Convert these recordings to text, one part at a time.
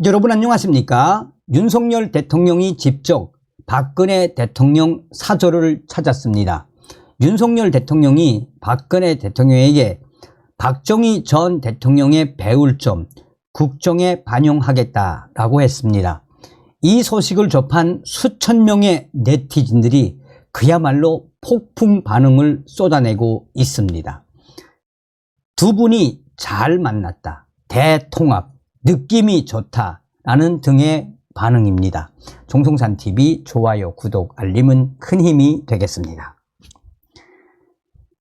여러분 안녕하십니까? 윤석열 대통령이 직접 박근혜 대통령 사저를 찾았습니다. 윤석열 대통령이 박근혜 대통령에게 박정희 전 대통령의 배울 점 국정에 반영하겠다라고 했습니다. 이 소식을 접한 수천 명의 네티즌들이 그야말로 폭풍 반응을 쏟아내고 있습니다. 두 분이 잘 만났다, 대통합, 느낌이 좋다라는 등의 반응입니다. 종송산TV 좋아요, 구독, 알림은 큰 힘이 되겠습니다.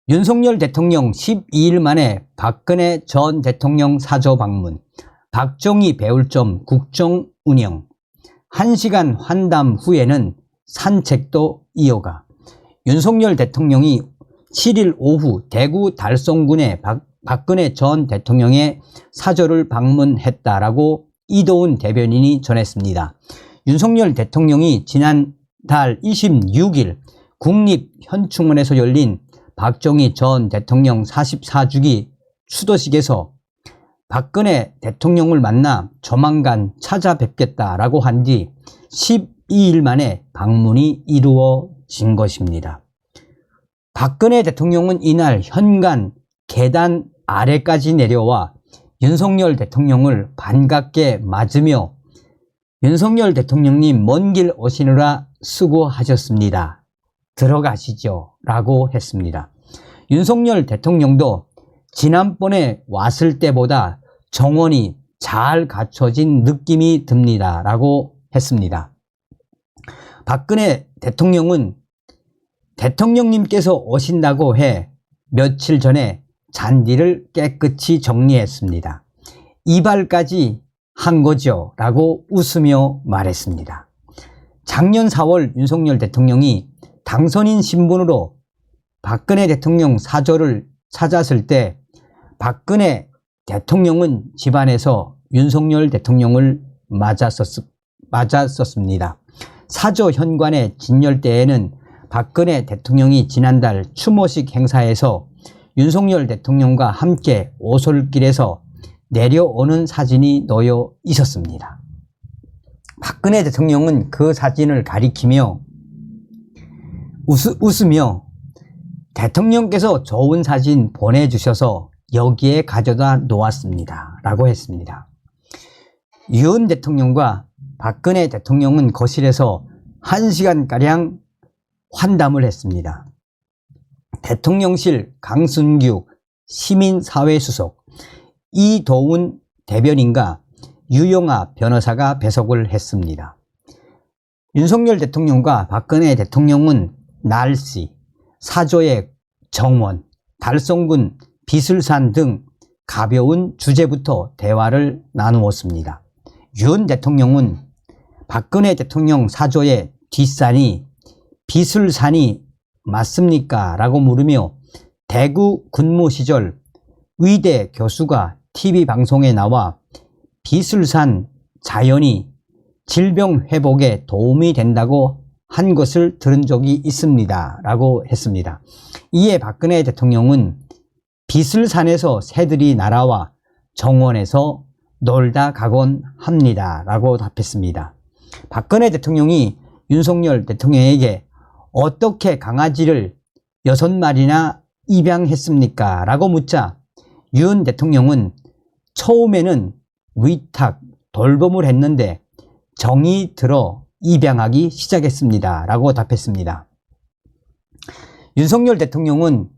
윤석열 대통령 12일 만에 박근혜 전 대통령 사저 방문, 박정희 배울 점 국정 운영, 1시간 환담 후에는 산책도 이어가. 윤석열 대통령이 7일 오후 대구 달성군의 박근혜 전 대통령의 사저를 방문했다라고 이도운 대변인이 전했습니다. 윤석열 대통령이 지난달 26일 국립현충원에서 열린 박정희 전 대통령 44주기 추도식에서 박근혜 대통령을 만나 조만간 찾아뵙겠다라고 한 뒤 12일 만에 방문이 이루어진 것입니다. 박근혜 대통령은 이날 현관 계단 아래까지 내려와 윤석열 대통령을 반갑게 맞으며 윤석열 대통령님 먼 길 오시느라 수고하셨습니다. 들어가시죠 라고 했습니다. 윤석열 대통령도 지난번에 왔을 때보다 정원이 잘 갖춰진 느낌이 듭니다 라고 했습니다. 박근혜 대통령은 대통령님께서 오신다고 해 며칠 전에 잔디를 깨끗이 정리했습니다. 이발까지 한 거죠 라고 웃으며 말했습니다. 작년 4월 윤석열 대통령이 당선인 신분으로 박근혜 대통령 사저를 찾았을 때 박근혜 대통령은 집안에서 윤석열 대통령을 맞았었습니다. 사저 현관의 진열대에는 박근혜 대통령이 지난달 추모식 행사에서 윤석열 대통령과 함께 오솔길에서 내려오는 사진이 놓여 있었습니다. 박근혜 대통령은 그 사진을 가리키며 웃으며 대통령께서 좋은 사진 보내주셔서 여기에 가져다 놓았습니다 라고 했습니다. 윤 대통령과 박근혜 대통령은 거실에서 1시간가량 환담을 했습니다. 대통령실 강순규 시민사회수석, 이도운 대변인과 유영아 변호사가 배석을 했습니다. 윤석열 대통령과 박근혜 대통령은 날씨, 사저의 정원, 달성군 비슬산 등 가벼운 주제부터 대화를 나누었습니다. 윤 대통령은 박근혜 대통령 사저의 뒷산이 비슬산이 맞습니까? 라고 물으며 대구 근무 시절 의대 교수가 TV방송에 나와 비슬산 자연이 질병 회복에 도움이 된다고 한 것을 들은 적이 있습니다 라고 했습니다. 이에 박근혜 대통령은 비슬산에서 새들이 날아와 정원에서 놀다 가곤 합니다 라고 답했습니다. 박근혜 대통령이 윤석열 대통령에게 어떻게 강아지를 6마리나 입양했습니까? 라고 묻자 윤 대통령은 처음에는 위탁, 돌봄을 했는데 정이 들어 입양하기 시작했습니다 라고 답했습니다. 윤석열 대통령은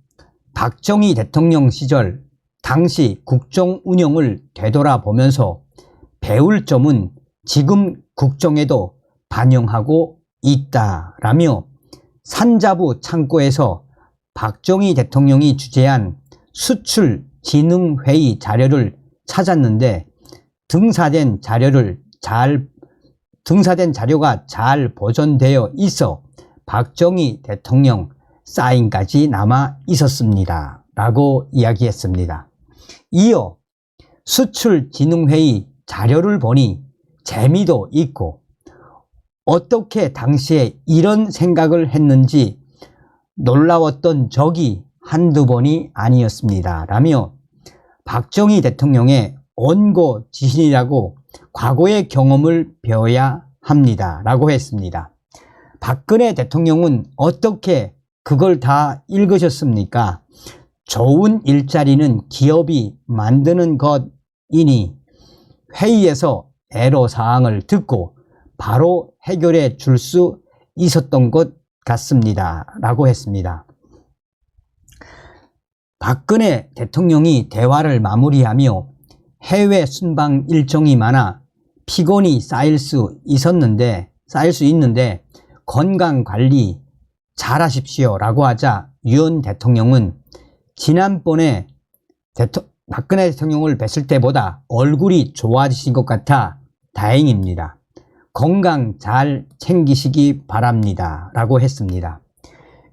박정희 대통령 시절 당시 국정 운영을 되돌아보면서 배울 점은 지금 국정에도 반영하고 있다라며 산자부 창고에서 박정희 대통령이 주재한 수출진흥회의 자료를 찾았는데 등사된 자료가 잘 보존되어 있어 박정희 대통령 사인까지 남아 있었습니다 라고 이야기했습니다. 이어 수출진흥회의 자료를 보니 재미도 있고 어떻게 당시에 이런 생각을 했는지 놀라웠던 적이 한두 번이 아니었습니다 라며 박정희 대통령의 원고 지신이라고 과거의 경험을 배워야 합니다. 라고 했습니다. 박근혜 대통령은 어떻게 그걸 다 읽으셨습니까? 좋은 일자리는 기업이 만드는 것이니 회의에서 애로사항을 듣고 바로 해결해 줄 수 있었던 것 같습니다. 라고 했습니다. 박근혜 대통령이 대화를 마무리하며 해외 순방 일정이 많아 피곤이 쌓일 수 있는데 건강관리 잘하십시오 라고 하자 윤 대통령은 지난번에 박근혜 대통령을 뵀을 때보다 얼굴이 좋아지신 것 같아 다행입니다. 건강 잘 챙기시기 바랍니다. 라고 했습니다.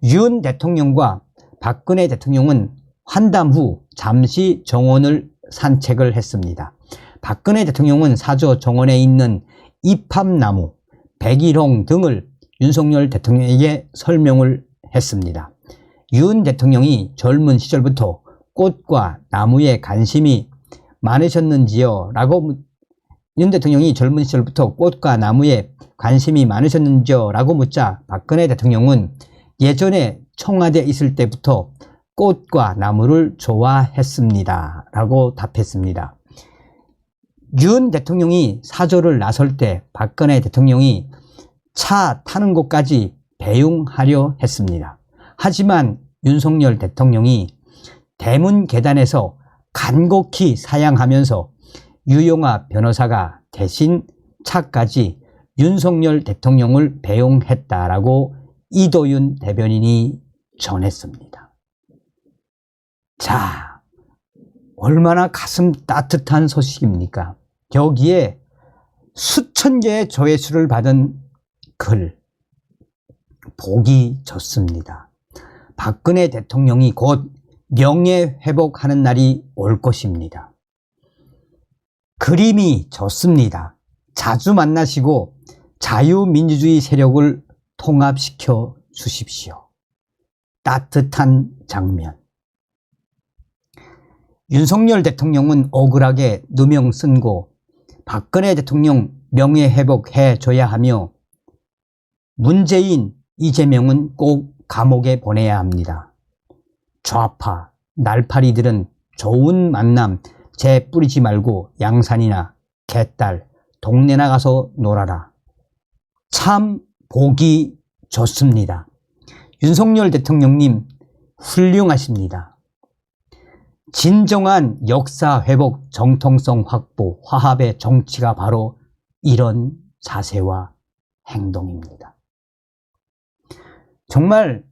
윤 대통령과 박근혜 대통령은 환담 후 잠시 정원을 산책을 했습니다. 박근혜 대통령은 사저 정원에 있는 이팝나무, 백일홍 등을 윤석열 대통령에게 설명을 했습니다. 윤 대통령이 젊은 시절부터 꽃과 나무에 관심이 많으셨는지요? 윤 대통령이 젊은 시절부터 꽃과 나무에 관심이 많으셨는지요? 라고 묻자 박근혜 대통령은 예전에 청와대에 있을 때부터 꽃과 나무를 좋아했습니다. 라고 답했습니다. 윤 대통령이 사저를 나설 때 박근혜 대통령이 차 타는 곳까지 배웅하려 했습니다. 하지만 윤석열 대통령이 대문 계단에서 간곡히 사양하면서 유영아 변호사가 대신 차까지 윤석열 대통령을 배웅했다라고 이도윤 대변인이 전했습니다. 자, 얼마나 가슴 따뜻한 소식입니까? 여기에 수천 개의 조회수를 받은 글, 보기 좋습니다. 박근혜 대통령이 곧 명예회복하는 날이 올 것입니다. 그림이 좋습니다. 자주 만나시고 자유민주주의 세력을 통합시켜 주십시오. 따뜻한 장면. 윤석열 대통령은 억울하게 누명 쓴 거 박근혜 대통령 명예회복해 줘야 하며 문재인, 이재명은 꼭 감옥에 보내야 합니다. 좌파, 날파리들은 좋은 만남 재 뿌리지 말고 양산이나 개딸, 동네 나가서 놀아라. 참 보기 좋습니다. 윤석열 대통령님 훌륭하십니다. 진정한 역사 회복, 정통성 확보, 화합의 정치가 바로 이런 자세와 행동입니다. 정말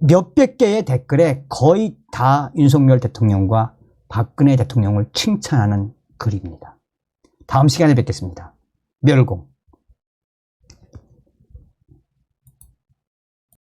몇백 개의 댓글에 거의 다 윤석열 대통령과 박근혜 대통령을 칭찬하는 글입니다. 다음 시간에 뵙겠습니다. 멸공.